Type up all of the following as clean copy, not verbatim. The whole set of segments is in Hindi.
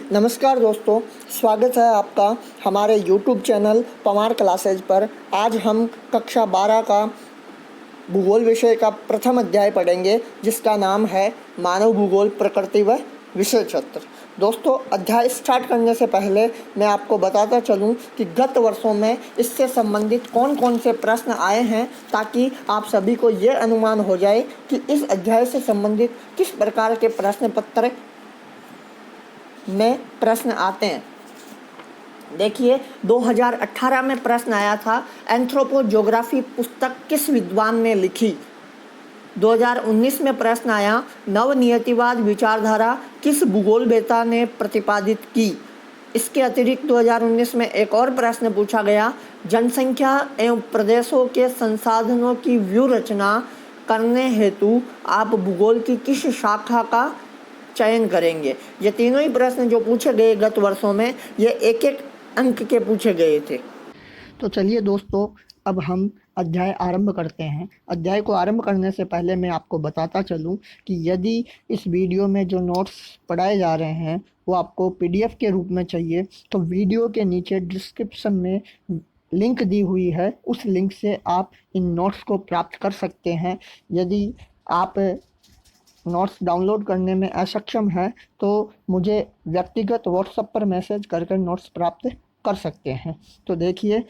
नमस्कार दोस्तों, स्वागत है आपका हमारे YouTube चैनल पवार क्लासेज पर। आज हम कक्षा 12 का भूगोल विषय का प्रथम अध्याय पढ़ेंगे, जिसका नाम है मानव भूगोल, प्रकृति व विषय क्षेत्र। दोस्तों, अध्याय स्टार्ट करने से पहले मैं आपको बताता चलूं कि गत वर्षों में इससे संबंधित कौन कौन से प्रश्न आए हैं, ताकि आप सभी को ये अनुमान हो जाए कि इस अध्याय से संबंधित किस प्रकार के प्रश्न पत्र में प्रश्न आते हैं। देखिए, 2018 में प्रश्न आया था, एंथ्रोपोज्योग्राफी पुस्तक किस विद्वान ने लिखी। 2019 में प्रश्न आया, नवनियतिवाद विचारधारा किस भूगोलवेत्ता ने प्रतिपादित की। इसके अतिरिक्त 2019 में एक और प्रश्न पूछा गया, जनसंख्या एवं प्रदेशों के संसाधनों की व्यूह रचना करने हेतु आप भूगोल की किस शाखा का चयन करेंगे। ये तीनों ही प्रश्न जो पूछे गए गत वर्षों में, ये एक एक अंक के पूछे गए थे। तो चलिए दोस्तों, अब हम अध्याय आरंभ करते हैं। अध्याय को आरंभ करने से पहले मैं आपको बताता चलूं कि यदि इस वीडियो में जो नोट्स पढ़ाए जा रहे हैं वो आपको PDF के रूप में चाहिए, तो वीडियो के नीचे डिस्क्रिप्शन में लिंक दी हुई है, उस लिंक से आप इन नोट्स को प्राप्त कर सकते हैं। यदि आप नोट्स डाउनलोड करने में असक्षम है तो मुझे व्यक्तिगत व्हाट्सएप पर मैसेज कर कर नोट्स प्राप्त कर सकते हैं। तो देखिए,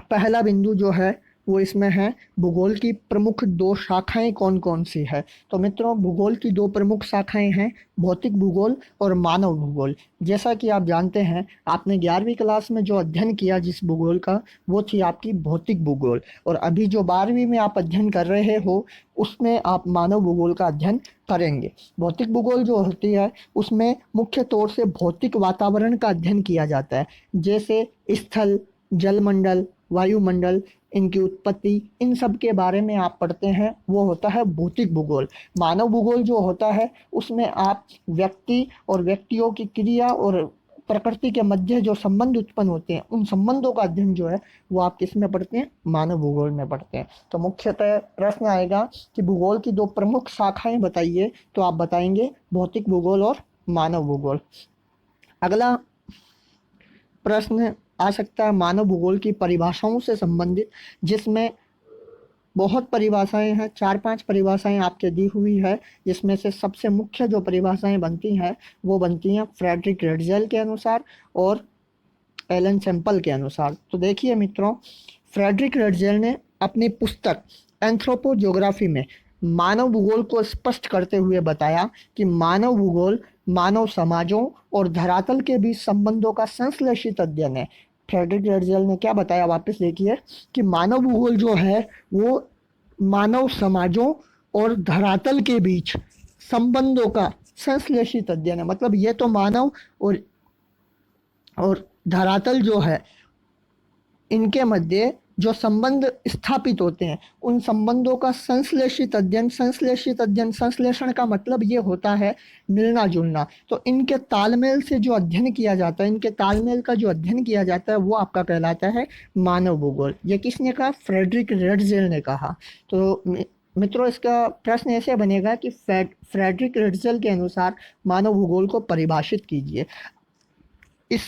पहला बिंदु जो है वो इसमें है, भूगोल की प्रमुख दो शाखाएं कौन कौन सी है। तो मित्रों, भूगोल की दो प्रमुख शाखाएं हैं, भौतिक भूगोल और मानव भूगोल। जैसा कि आप जानते हैं, आपने 11वीं क्लास में जो अध्ययन किया जिस भूगोल का, वो थी आपकी भौतिक भूगोल, और अभी जो 12वीं में आप अध्ययन कर रहे हो उसमें आप मानव भूगोल का अध्ययन करेंगे। भौतिक भूगोल जो होती है उसमें मुख्य तौर से भौतिक वातावरण का अध्ययन किया जाता है, जैसे स्थल, जलमंडल, वायुमंडल, इनकी उत्पत्ति, इन सब के बारे में आप पढ़ते हैं, वो होता है भौतिक भूगोल। मानव भूगोल जो होता है उसमें आप व्यक्ति और व्यक्तियों की क्रिया और प्रकृति के मध्य जो संबंध उत्पन्न होते हैं, उन संबंधों का अध्ययन जो है वो आप किस में पढ़ते हैं, मानव भूगोल में पढ़ते हैं। तो मुख्यतः प्रश्न आएगा कि भूगोल की दो प्रमुख शाखाएं बताइए, तो आप बताएंगे भौतिक भूगोल और मानव भूगोल। अगला प्रश्न आ सकता है मानव भूगोल की परिभाषाओं से संबंधित, जिसमें बहुत परिभाषाएं हैं, 4-5 परिभाषाएं आपके दी हुई है, जिसमें से सबसे मुख्य जो परिभाषाएं बनती हैं वो बनती हैं फ्रेडरिक रेडजेल के अनुसार और एलन सैम्पल के अनुसार। तो देखिए मित्रों, फ्रेडरिक रेडजेल ने अपनी पुस्तक एंथ्रोपोज्योग्राफी में मानव भूगोल को स्पष्ट करते हुए बताया कि मानव भूगोल मानव समाजों और धरातल के बीच संबंधों का संश्लेषित अध्ययन है। फ्रेडरिक रेडजेल ने क्या बताया, वापस देखिए, कि मानव भूगोल जो है वो मानव समाजों और धरातल के बीच संबंधों का संश्लेषित अध्ययन है। मतलब ये तो मानव और धरातल जो है, इनके मध्य जो संबंध स्थापित होते हैं, उन संबंधों का संश्लेषित अध्ययन। संश्लेषण का मतलब ये होता है मिलना जुलना। तो इनके तालमेल से जो अध्ययन किया जाता है, इनके तालमेल का जो अध्ययन किया जाता है, वो आपका कहलाता है मानव भूगोल। ये किसने कहा? फ्रेडरिक रेडजेल ने कहा। तो मित्रों, इसका प्रश्न ऐसे बनेगा कि फ्रेडरिक रेडजेल के अनुसार मानव भूगोल को परिभाषित कीजिए। इस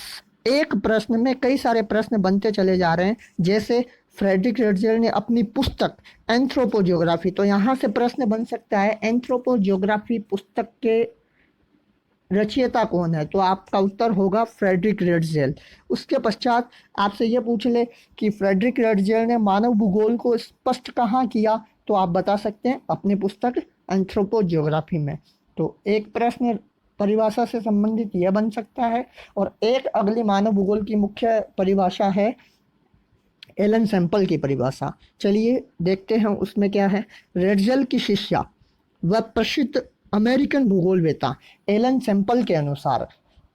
एक प्रश्न में कई सारे प्रश्न बनते चले जा रहे हैं। जैसे फ्रेडरिक रेडजेल ने अपनी पुस्तक एंथ्रोपोज्योग्राफी, तो यहाँ से प्रश्न बन सकता है एंथ्रोपोज्योग्राफी पुस्तक के रचयिता कौन है, तो आपका उत्तर होगा फ्रेडरिक रेडजेल। उसके पश्चात आपसे ये पूछ ले कि फ्रेडरिक रेडजेल ने मानव भूगोल को स्पष्ट कहाँ किया, तो आप बता सकते हैं अपनी पुस्तक एंथ्रोपोज्योग्राफी में। तो एक प्रश्न परिभाषा से संबंधित यह बन सकता है, और एक अगली मानव भूगोल की मुख्य परिभाषा है एलन सैम्पल की परिभाषा। चलिए देखते हैं उसमें क्या है। रेडजेल की शिष्या व प्रसिद्ध अमेरिकन भूगोलवेत्ता एलन सैम्पल के अनुसार,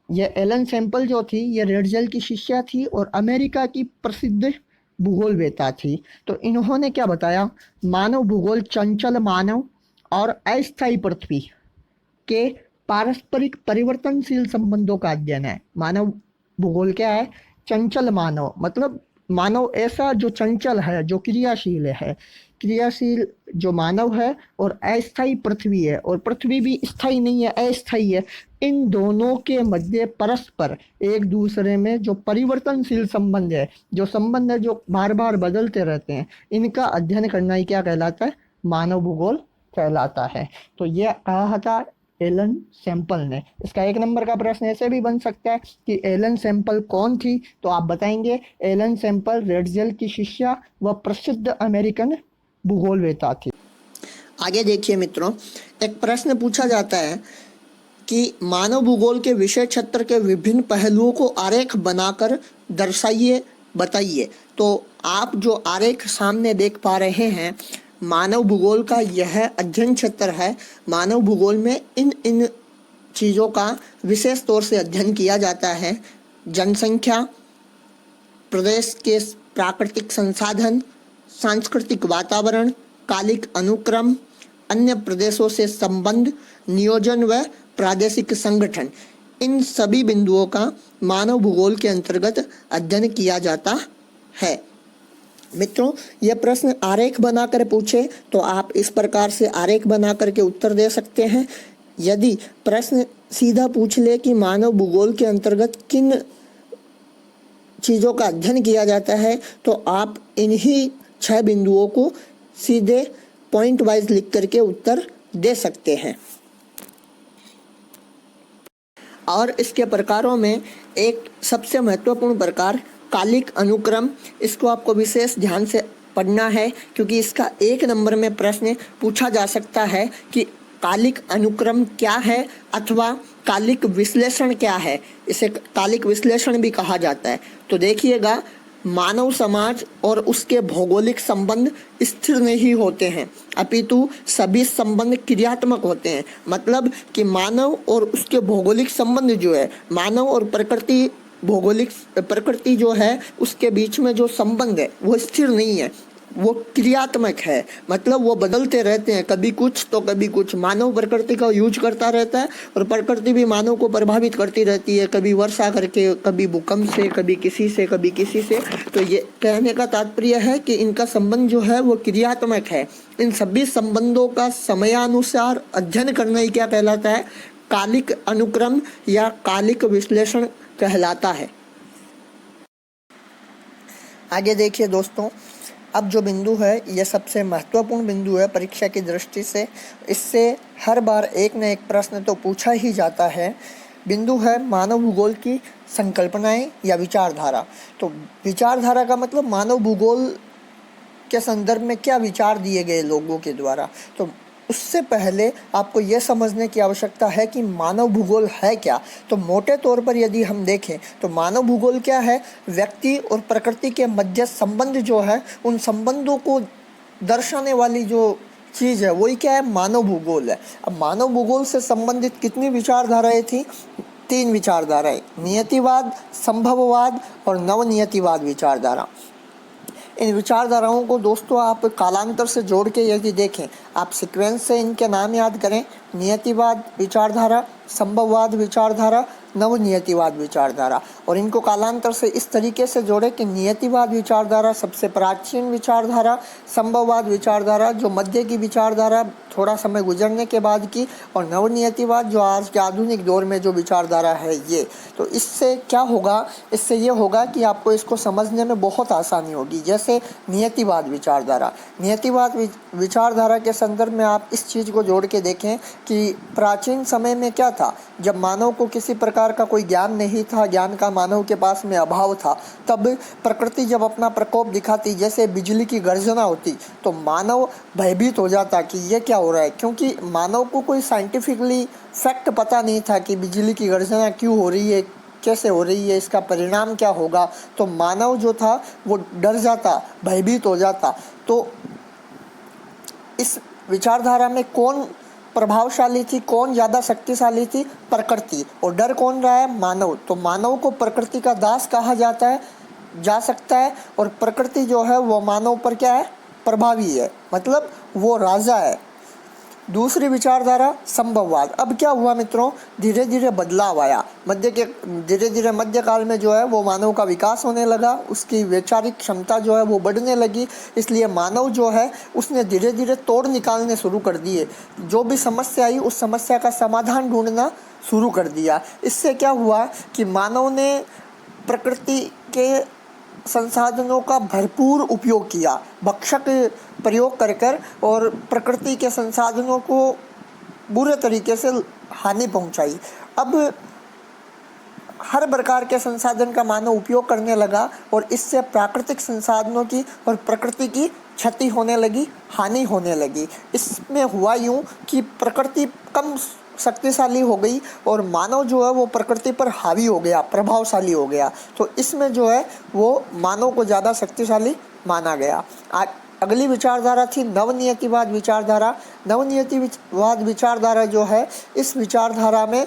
यह एलन सैम्पल जो थी ये रेडजेल की शिष्या थी और अमेरिका की प्रसिद्ध भूगोलवेत्ता थी। तो इन्होंने क्या बताया, मानव भूगोल चंचल मानव और अस्थायी पृथ्वी के पारस्परिक परिवर्तनशील संबंधों का अध्ययन है। मानव भूगोल क्या है? चंचल मानव, मतलब मानव ऐसा जो चंचल है, जो क्रियाशील है, क्रियाशील जो मानव है, और अस्थाई पृथ्वी है, और पृथ्वी भी स्थायी नहीं है, अस्थाई है। इन दोनों के मध्य परस्पर एक दूसरे में जो परिवर्तनशील संबंध है, जो संबंध है जो बार बार बदलते रहते हैं, इनका अध्ययन करना ही क्या कहलाता है? मानव भूगोल कहलाता है। तो ये कहा था एलन सैंपल ने। इसका 1 नंबर का प्रश्न ऐसे भी बन सकता है कि एलन सैंपल कौन थी? तो आप बताएंगे एलन सैंपल रेडजेल की शिष्या व प्रसिद्ध अमेरिकन भूगोलवेत्ता थी। आगे देखिए मित्रों, एक प्रश्न पूछा जाता है कि मानव भूगोल के विषय क्षेत्र के विभिन्न पहलुओं को आरेख बनाकर दर्शाइए, बताइए। तो आप जो आरेख सामने देख पा रहे हैं, मानव भूगोल का यह अध्ययन क्षेत्र है। मानव भूगोल में इन इन चीज़ों का विशेष तौर से अध्ययन किया जाता है। जनसंख्या, प्रदेश के प्राकृतिक संसाधन, सांस्कृतिक वातावरण, कालिक अनुक्रम, अन्य प्रदेशों से संबंध, नियोजन व प्रादेशिक संगठन, इन सभी बिंदुओं का मानव भूगोल के अंतर्गत अध्ययन किया जाता है। मित्रों, यह प्रश्न आरेख बनाकर पूछे तो आप इस प्रकार से आरेख बना करके उत्तर दे सकते हैं। यदि प्रश्न सीधा पूछ ले कि मानव भूगोल के अंतर्गत किन चीज़ों का अध्ययन किया जाता है, तो आप इन्हीं 6 बिंदुओं को सीधे पॉइंट वाइज लिख करके उत्तर दे सकते हैं। और इसके प्रकारों में एक सबसे महत्वपूर्ण प्रकार कालिक अनुक्रम, इसको आपको विशेष ध्यान से पढ़ना है, क्योंकि इसका 1 नंबर में प्रश्न पूछा जा सकता है कि कालिक अनुक्रम क्या है अथवा कालिक विश्लेषण क्या है। इसे कालिक विश्लेषण भी कहा जाता है। तो देखिएगा, मानव समाज और उसके भौगोलिक संबंध स्थिर नहीं होते हैं, अपितु सभी संबंध क्रियात्मक होते हैं। मतलब कि मानव और उसके भौगोलिक संबंध जो है, मानव और प्रकृति, भौगोलिक प्रकृति जो है, उसके बीच में जो संबंध है वो स्थिर नहीं है, वो क्रियात्मक है। मतलब वो बदलते रहते हैं, कभी कुछ तो कभी कुछ। मानव प्रकृति का यूज करता रहता है और प्रकृति भी मानव को प्रभावित करती रहती है, कभी वर्षा करके, कभी भूकंप से, कभी किसी से, कभी किसी से। तो ये कहने का तात्पर्य है कि इनका संबंध जो है वो क्रियात्मक है। इन सभी संबंधों का समयानुसार अध्ययन करना ही क्या कहलाता है? कालिक अनुक्रम या कालिक विश्लेषण कहलाता है। आगे देखिए दोस्तों, अब जो बिंदु है ये सबसे महत्वपूर्ण बिंदु है परीक्षा की दृष्टि से। इससे हर बार एक न एक प्रश्न तो पूछा ही जाता है। बिंदु है मानव भूगोल की संकल्पनाएं या विचारधारा। तो विचारधारा का मतलब मानव भूगोल के संदर्भ में क्या विचार दिए गए लोगों के द्वारा। तो उससे पहले आपको यह समझने की आवश्यकता है कि मानव भूगोल है क्या। तो मोटे तौर पर यदि हम देखें तो मानव भूगोल क्या है? व्यक्ति और प्रकृति के मध्य संबंध जो है, उन संबंधों को दर्शाने वाली जो चीज़ है वही क्या है? मानव भूगोल है। अब मानव भूगोल से संबंधित कितनी विचारधाराएं थी? 3 विचारधाराएं, नियतिवाद, संभववाद और नवनियतिवाद विचारधारा। इन विचारधाराओं को दोस्तों आप कालांतर से जोड़ के यदि देखें, आप सीक्वेंस से इनके नाम याद करें, नियतिवाद विचारधारा, संभववाद विचारधारा, नवनियतिवाद विचारधारा, और इनको कालांतर से इस तरीके से जोड़े कि नियतिवाद विचारधारा सबसे प्राचीन विचारधारा, संभववाद विचारधारा जो मध्य की विचारधारा थोड़ा समय गुजरने के बाद की, और नवनियतिवाद जो आज के आधुनिक दौर में जो विचारधारा है ये। तो इससे क्या होगा? इससे ये होगा कि आपको इसको समझने में बहुत आसानी होगी। जैसे नियतिवाद विचारधारा, नियतिवाद विचारधारा के संदर्भ में आप इस चीज़ को जोड़ के देखें कि प्राचीन समय में क्या था, जब मानव को किसी प्रकार का कोई ज्ञान नहीं था, ज्ञान का मानव के पास में अभाव था, तब प्रकृति जब अपना प्रकोप दिखाती, जैसे बिजली की गर्जना होती, तो मानव भयभीत हो जाता कि ये क्या हो रहा है, क्योंकि मानव को कोई साइंटिफिकली फैक्ट पता नहीं था कि बिजली की गर्जना क्यों हो रही है, कैसे हो रही है, इसका परिणाम क्या होगा। तो मानव जो था वो डर जाता, भयभीत हो जाता। तो इस विचारधारा में कौन प्रभावशाली थी, कौन ज़्यादा शक्तिशाली थी? प्रकृति। और डर कौन रहा है? मानव। तो मानव को प्रकृति का दास कहा जाता है, जा सकता है, और प्रकृति जो है वो मानव पर क्या है? प्रभावी है, मतलब वो राजा है। दूसरी विचारधारा संभववाद। अब क्या हुआ मित्रों, धीरे धीरे बदलाव आया। धीरे धीरे मध्यकाल में जो है वो मानव का विकास होने लगा, उसकी वैचारिक क्षमता जो है वो बढ़ने लगी। इसलिए मानव जो है उसने धीरे धीरे तोड़ निकालने शुरू कर दिए। जो भी समस्या आई उस समस्या का समाधान ढूंढना शुरू कर दिया। इससे क्या हुआ कि मानव ने प्रकृति के संसाधनों का भरपूर उपयोग किया, भक्षक प्रयोग कर और प्रकृति के संसाधनों को बुरे तरीके से हानि पहुंचाई। अब हर प्रकार के संसाधन का मानव उपयोग करने लगा और इससे प्राकृतिक संसाधनों की और प्रकृति की क्षति होने लगी, हानि होने लगी। इसमें हुआ यूँ कि प्रकृति कम शक्तिशाली हो गई और मानव जो है वो प्रकृति पर हावी हो गया, प्रभावशाली हो गया। तो इसमें जो है वो मानव को ज़्यादा शक्तिशाली माना गया। अगली विचारधारा थी नवनियतिवाद विचारधारा। नवनियतिवाद विचारधारा जो है, इस विचारधारा में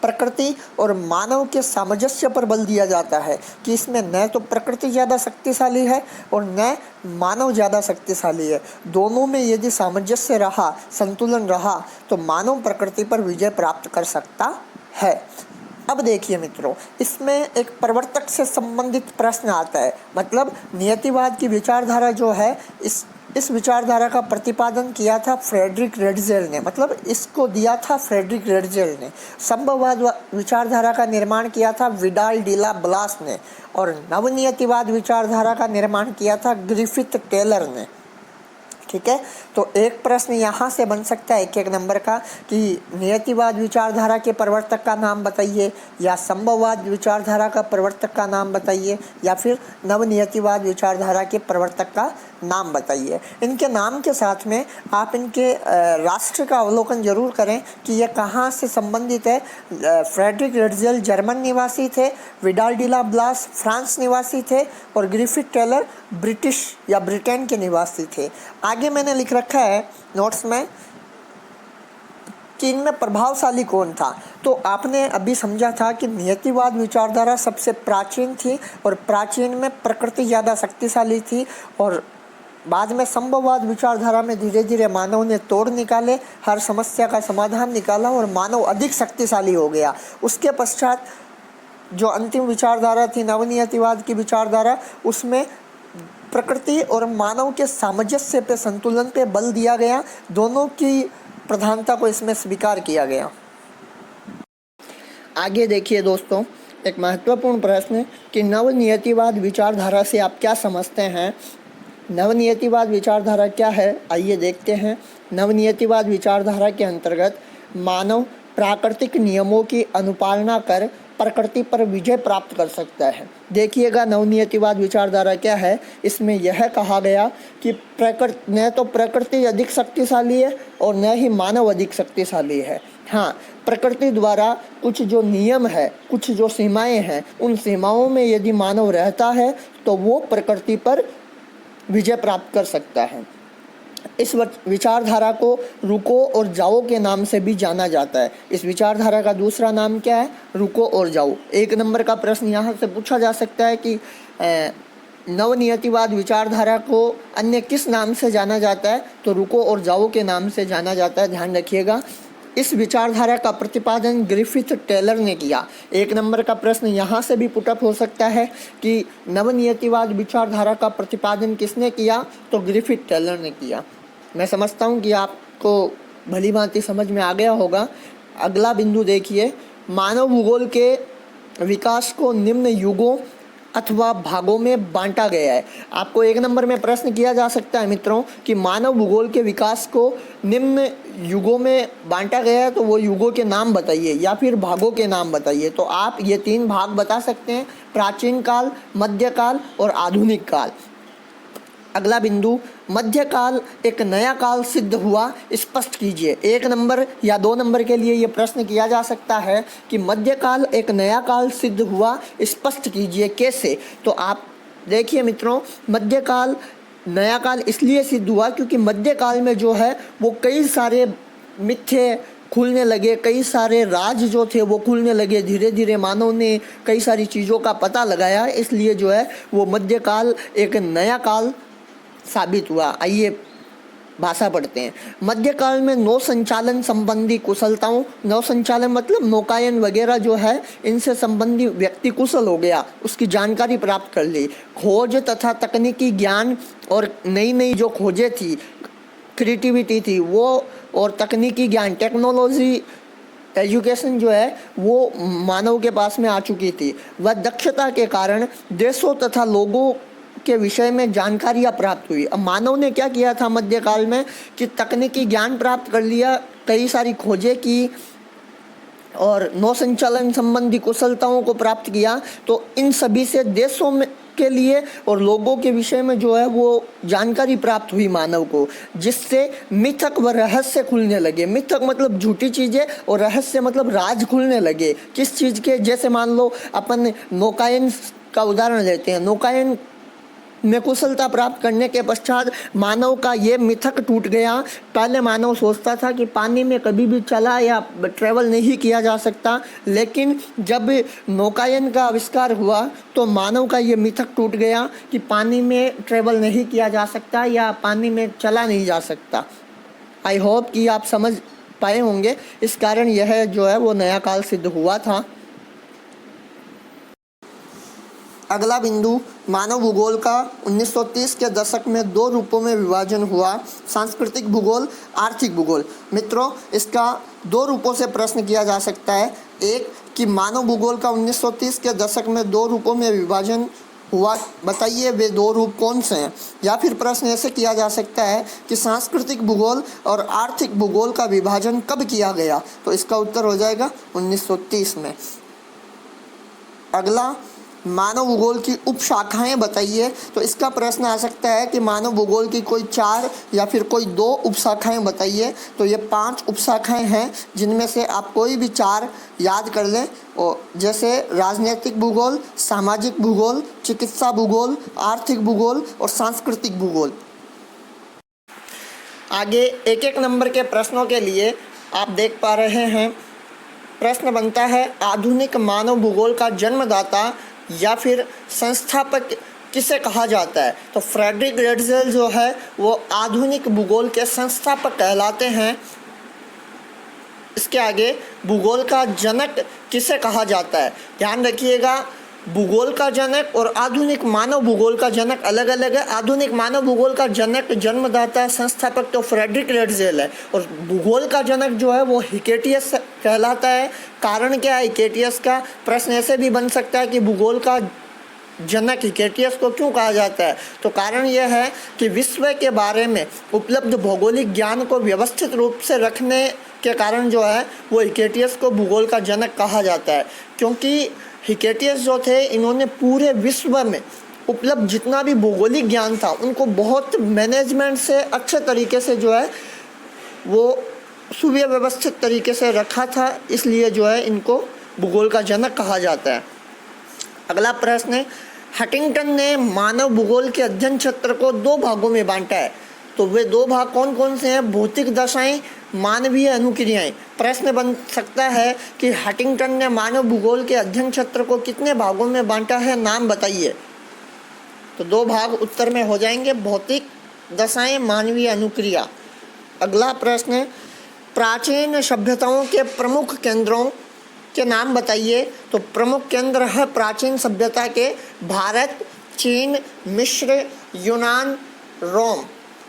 प्रकृति और मानव के सामंजस्य पर बल दिया जाता है कि इसमें न तो प्रकृति ज़्यादा शक्तिशाली है और न मानव ज़्यादा शक्तिशाली है। दोनों में यदि सामंजस्य रहा, संतुलन रहा, तो मानव प्रकृति पर विजय प्राप्त कर सकता है। अब देखिए मित्रों, इसमें एक प्रवर्तक से संबंधित प्रश्न आता है। मतलब नियतिवाद की विचारधारा जो है, इस विचारधारा का प्रतिपादन किया था फ्रेडरिक रेडजेल ने। मतलब इसको दिया था फ्रेडरिक रेडजेल ने। संभववाद विचारधारा का निर्माण किया था विडाल डिला ब्लास ने और नवनियतिवाद विचारधारा का निर्माण किया था ग्रिफिथ टेलर ने। ठीक है, तो एक प्रश्न यहाँ से बन सकता है एक नंबर का कि नियतिवाद विचारधारा के प्रवर्तक का नाम बताइए, या संभववाद विचारधारा का प्रवर्तक का नाम बताइए, या फिर नवनियतिवाद विचारधारा के प्रवर्तक का नाम बताइए। इनके नाम के साथ में आप इनके राष्ट्र का अवलोकन जरूर करें कि ये कहाँ से संबंधित है। फ्रेडरिक रेडजेल जर्मन निवासी थे, विडाल डिला ब्लास फ्रांस निवासी थे और ग्रिफिथ टेलर ब्रिटिश या ब्रिटेन के निवासी थे। आगे मैंने लिख रखा है नोट्स में कि इनमें प्रभावशाली कौन था। तो आपने अभी समझा था कि नियतिवाद विचारधारा सबसे प्राचीन थी और प्राचीन में प्रकृति ज़्यादा शक्तिशाली थी और बाद में संभववाद विचारधारा में धीरे धीरे मानव ने तोड़ निकाले, हर समस्या का समाधान निकाला और मानव अधिक शक्तिशाली हो गया। उसके पश्चात जो अंतिम विचारधारा थी नवनियतिवाद की विचारधारा, उसमें प्रकृति और मानव के सामंजस्य पे, संतुलन पे बल दिया गया। दोनों की प्रधानता को इसमें स्वीकार किया गया। आगे देखिए दोस्तों, एक महत्वपूर्ण प्रश्न कि नवनियतिवाद विचारधारा से आप क्या समझते हैं। नवनियतिवाद विचारधारा क्या है, आइए देखते हैं। नवनियतिवाद विचारधारा के अंतर्गत मानव प्राकृतिक नियमों की अनुपालना कर प्रकृति पर विजय प्राप्त कर सकता है। देखिएगा नवनियतिवाद विचारधारा क्या है। इसमें यह कहा गया कि न तो प्रकृति अधिक शक्तिशाली है और न ही मानव अधिक शक्तिशाली है। हाँ, प्रकृति द्वारा कुछ जो नियम है, कुछ जो सीमाएं हैं, उन सीमाओं में यदि मानव रहता है तो वो प्रकृति पर विजय प्राप्त कर सकता है। इस विचारधारा को रुको और जाओ के नाम से भी जाना जाता है। इस विचारधारा का दूसरा नाम क्या है? रुको और जाओ। एक नंबर का प्रश्न यहाँ से पूछा जा सकता है कि नवनियतिवाद विचारधारा को अन्य किस नाम से जाना जाता है? तो रुको और जाओ के नाम से जाना जाता है, ध्यान रखिएगा। इस विचारधारा का प्रतिपादन ग्रिफिथ टेलर ने किया। एक नंबर का प्रश्न यहाँ से भी पुटअप हो सकता है कि नवनियतिवाद विचारधारा का प्रतिपादन किसने किया? तो ग्रिफिथ टेलर ने किया। मैं समझता हूँ कि आपको भली भांति समझ में आ गया होगा। अगला बिंदु देखिए, मानव भूगोल के विकास को निम्न युगों अथवा भागों में बांटा गया है। आपको एक नंबर में प्रश्न किया जा सकता है मित्रों कि मानव भूगोल के विकास को निम्न युगों में बांटा गया है, तो वो युगों के नाम बताइए या फिर भागों के नाम बताइए। तो आप ये 3 भाग बता सकते हैं, प्राचीन काल, मध्यकाल और आधुनिक काल। अगला बिंदु, मध्यकाल एक नया काल सिद्ध हुआ, स्पष्ट कीजिए। 1 नंबर या 2 नंबर के लिए ये प्रश्न किया जा सकता है कि मध्यकाल एक नया काल सिद्ध हुआ, स्पष्ट कीजिए, कैसे? तो आप देखिए मित्रों, मध्यकाल नया काल इसलिए सिद्ध हुआ क्योंकि मध्यकाल में जो है वो कई सारे मिथ्ये खुलने लगे, कई सारे राज जो थे वो खुलने लगे। धीरे धीरे मानव ने कई सारी चीज़ों का पता लगाया, इसलिए जो है वो मध्यकाल एक नया काल साबित हुआ। आइए भाषा पढ़ते हैं। मध्यकाल में नौ संचालन संबंधी कुशलताओं, नौ संचालन मतलब नौकायन वगैरह जो है इनसे संबंधी व्यक्ति कुशल हो गया, उसकी जानकारी प्राप्त कर ली। खोज तथा तकनीकी ज्ञान और नई नई जो खोजें थी, क्रिएटिविटी थी वो, और तकनीकी ज्ञान, टेक्नोलॉजी, एजुकेशन जो है वो मानव के पास में आ चुकी थी। वह दक्षता के कारण देशों तथा लोगों के विषय में जानकारियाँ प्राप्त हुई। अब मानव ने क्या किया था मध्यकाल में कि तकनीकी ज्ञान प्राप्त कर लिया, कई सारी खोजें की और नौ संचालन संबंधी कुशलताओं को प्राप्त किया। तो इन सभी से देशों में के लिए और लोगों के विषय में जो है वो जानकारी प्राप्त हुई मानव को, जिससे मिथक व रहस्य खुलने लगे। मिथक मतलब झूठी चीज़ें और रहस्य मतलब राज खुलने लगे। किस चीज़ के? जैसे मान लो अपन नौकायन का उदाहरण लेते हैं। नौकायन में कुशलता प्राप्त करने के पश्चात मानव का ये मिथक टूट गया। पहले मानव सोचता था कि पानी में कभी भी चला या ट्रैवल नहीं किया जा सकता, लेकिन जब नौकायन का आविष्कार हुआ तो मानव का ये मिथक टूट गया कि पानी में ट्रैवल नहीं किया जा सकता या पानी में चला नहीं जा सकता। आई होप कि आप समझ पाए होंगे। इस कारण यह जो है वो नया काल सिद्ध हुआ था। अगला बिंदु, मानव भूगोल का 1930 के दशक में दो रूपों में विभाजन हुआ, सांस्कृतिक भूगोल, आर्थिक भूगोल। मित्रों, इसका दो रूपों से प्रश्न किया जा सकता है। एक कि मानव भूगोल का 1930 के दशक में दो रूपों में विभाजन हुआ, बताइए वे दो रूप कौन से हैं। या फिर प्रश्न ऐसे किया जा सकता है कि सांस्कृतिक भूगोल और आर्थिक भूगोल का विभाजन कब किया गया, तो इसका उत्तर हो जाएगा 1930 में। अगला, मानव भूगोल की उपशाखाएं बताइए, तो इसका प्रश्न आ सकता है कि मानव भूगोल की कोई चार या फिर कोई दो उपशाखाएं बताइए। तो ये 5 उपशाखाएं हैं, जिनमें से आप कोई भी 4 याद कर लें, और जैसे राजनीतिक भूगोल, सामाजिक भूगोल, चिकित्सा भूगोल, आर्थिक भूगोल और सांस्कृतिक भूगोल। आगे एक एक नंबर के प्रश्नों के लिए आप देख पा रहे हैं। प्रश्न बनता है, आधुनिक मानव भूगोल का जन्मदाता या फिर संस्थापक किसे कहा जाता है। तो फ्रेडरिक रेड्जेल जो है वो आधुनिक भूगोल के संस्थापक कहलाते हैं। इसके आगे, भूगोल का जनक किसे कहा जाता है। ध्यान रखिएगा, भूगोल का जनक और आधुनिक मानव भूगोल का जनक अलग अलग है। आधुनिक मानव भूगोल का जनक, जन्मदाता, संस्थापक तो फ्रेडरिक रेड्जेल है, और भूगोल का जनक जो है वो हिकेटियस कहलाता है। कारण क्या है हिकेटियस का? प्रश्न ऐसे भी बन सकता है कि भूगोल का जनक हिकेटियस को क्यों कहा जाता है। तो कारण यह है कि विश्व के बारे में उपलब्ध भौगोलिक ज्ञान को व्यवस्थित रूप से रखने के कारण जो है वो हिकेटियस को भूगोल का जनक कहा जाता है। क्योंकि हिकेटियस जो थे, इन्होंने पूरे विश्व में उपलब्ध जितना भी भौगोलिक ज्ञान था उनको बहुत मैनेजमेंट से अच्छे तरीके से जो है वो सुव्यवस्थित तरीके से रखा था, इसलिए जो है इनको भूगोल का जनक कहा जाता है। अगला प्रश्न है, हंटिंगटन ने मानव भूगोल के अध्ययन क्षेत्र को 2 भागों में बांटा है। तो वे 2 भाग कौन कौन से हैं? भौतिक दशाएं, मानवीय अनुक्रियाएं। प्रश्न बन सकता है कि हंटिंगटन ने मानव भूगोल के अध्ययन क्षेत्र को कितने भागों में बांटा है, नाम बताइए। तो 2 भाग उत्तर में हो जाएंगे, भौतिक दशाएं, मानवीय अनुक्रिया। अगला प्रश्न है, प्राचीन सभ्यताओं के प्रमुख केंद्रों के नाम बताइए। तो प्रमुख केंद्र है प्राचीन सभ्यता के भारत, चीन, मिस्र, यूनान, रोम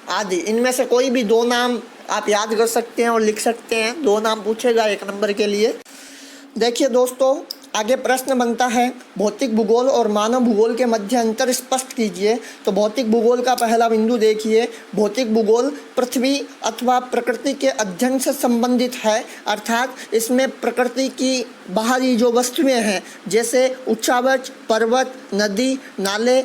आदि। इनमें से कोई भी 2 नाम आप याद कर सकते हैं और लिख सकते हैं। 2 नाम पूछेगा 1 नंबर के लिए। देखिए दोस्तों, आगे प्रश्न बनता है, भौतिक भूगोल और मानव भूगोल के मध्य अंतर स्पष्ट कीजिए। तो भौतिक भूगोल का पहला बिंदु देखिए, भौतिक भूगोल पृथ्वी अथवा प्रकृति के अध्ययन से संबंधित है, अर्थात इसमें प्रकृति की बाहरी जो वस्तुएं हैं, जैसे उच्चावच, पर्वत, नदी, नाले,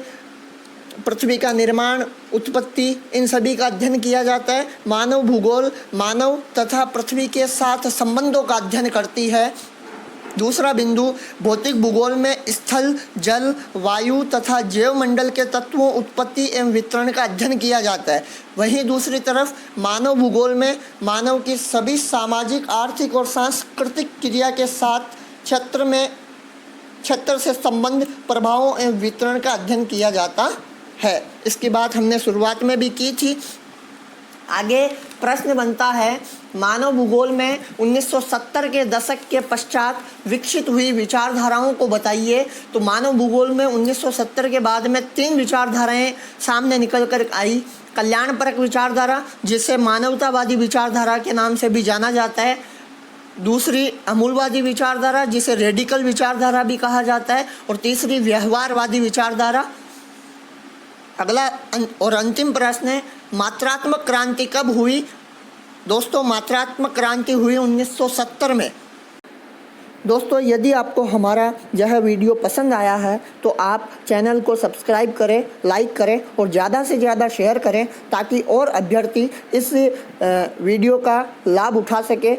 पृथ्वी का निर्माण, उत्पत्ति, इन सभी का अध्ययन किया जाता है। मानव भूगोल मानव तथा पृथ्वी के साथ संबंधों का अध्ययन करती है। दूसरा बिंदु, भौतिक भूगोल में स्थल, जल, वायु तथा जैवमंडल के तत्वों, उत्पत्ति एवं वितरण का अध्ययन किया जाता है। वहीं दूसरी तरफ मानव भूगोल में मानव की सभी सामाजिक, आर्थिक और सांस्कृतिक क्रिया के साथ क्षेत्र से संबंध, प्रभावों एवं वितरण का अध्ययन किया जाता है। इसकी बात हमने शुरुआत में भी की थी। आगे प्रश्न बनता है, मानव भूगोल में 1970 के दशक के पश्चात विकसित हुई विचारधाराओं को बताइए। तो मानव भूगोल में 1970 के बाद में 3 विचारधाराएं सामने निकल कर आई। कल्याणपरक विचारधारा, जिसे मानवतावादी विचारधारा के नाम से भी जाना जाता है। दूसरी अमूलवादी विचारधारा, जिसे रेडिकल विचारधारा भी कहा जाता है। और तीसरी व्यवहारवादी विचारधारा। अगला और अंतिम प्रश्न है, मात्रात्मक क्रांति कब हुई? दोस्तों, मात्रात्मक क्रांति हुई 1970 में। दोस्तों, यदि आपको हमारा यह वीडियो पसंद आया है तो आप चैनल को सब्सक्राइब करें, लाइक करें और ज़्यादा से ज़्यादा शेयर करें, ताकि और अभ्यर्थी इस वीडियो का लाभ उठा सके